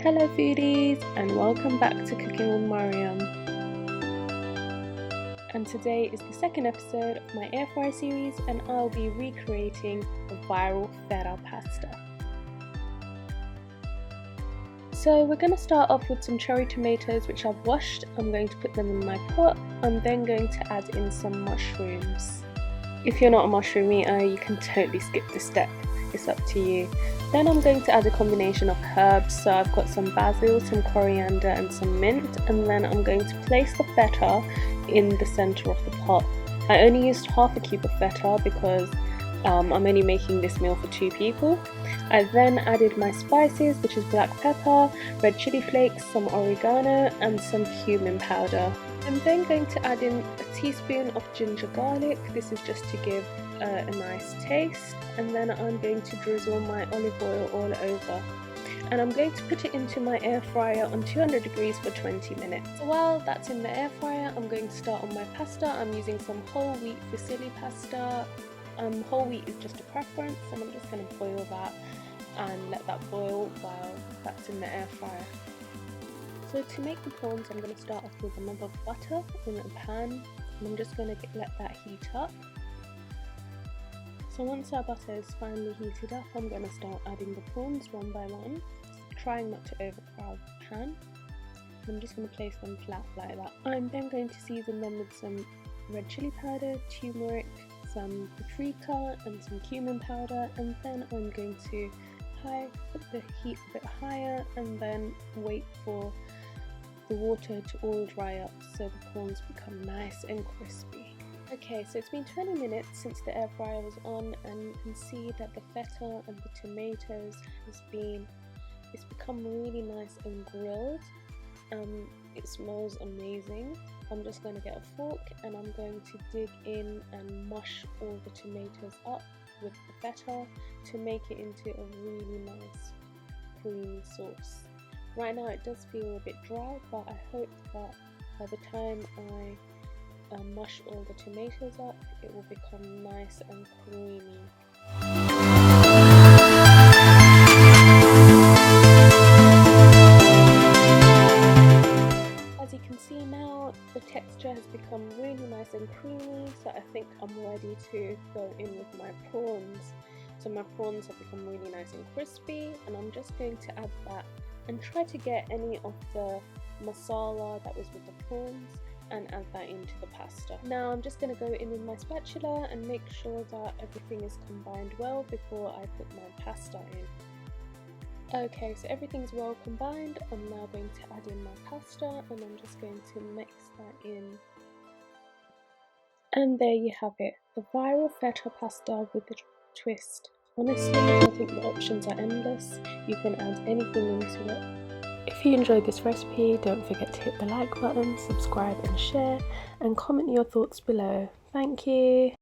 Hello foodies, and welcome back to Cooking with Mariam. And today is the second episode of my air fryer series, and I'll be recreating the viral feta pasta. So we're going to start off with some cherry tomatoes which I've washed. I'm going to put them in my pot. I'm then going to add in some mushrooms. If you're not a mushroom eater, you can totally skip this step. It's up to you. Then I'm going to add a combination of herbs. So I've got some basil, some coriander and some mint, and then I'm going to place the feta in the center of the pot. I only used half a cube of feta because I'm only making this meal for 2 people. I then added my spices, which is black pepper, red chili flakes, some oregano and some cumin powder. I'm then going to add in a teaspoon of ginger garlic. This is just to give a nice taste, and then I'm going to drizzle my olive oil all over, and I'm going to put it into my air fryer on 200 degrees for 20 minutes. So while that's in the air fryer, I'm going to start on my pasta. I'm using some whole wheat fusilli pasta. Whole wheat is just a preference, and I'm just going to boil that and let that boil while that's in the air fryer. So to make the prawns, I'm going to start off with a lump of butter in a pan, and I'm just going to let that heat up. So once our butter is finally heated up, I'm going to start adding the prawns one by one, trying not to overcrowd the pan. I'm just going to place them flat like that. I'm then going to season them with some red chili powder, turmeric, some paprika and some cumin powder, and then I'm going to put the heat a bit higher and then wait for the water to all dry up so the prawns become nice and crispy. Okay, so it's been 20 minutes since the air fryer was on, and you can see that the feta and the tomatoes it's become really nice and grilled. It smells amazing. I'm just going to get a fork and I'm going to dig in and mush all the tomatoes up with the feta to make it into a really nice creamy sauce. Right now it does feel a bit dry, but I hope that by the time I mush all the tomatoes up, it will become nice and creamy. As you can see now, the texture has become really nice and creamy, so I think I'm ready to go in with my prawns. So my prawns have become really nice and crispy, and I'm just going to add that and try to get any of the masala that was with the prawns and add that into the pasta. Now I'm just going to go in with my spatula and make sure that everything is combined well before I put my pasta in. Okay, so everything's well combined. I'm now going to add in my pasta, and I'm just going to mix that in. And there you have it, the viral feta pasta with a twist. Honestly, I think the options are endless. You can add anything into it. If you enjoyed this recipe, don't forget to hit the like button, subscribe and share, and comment your thoughts below. Thank you.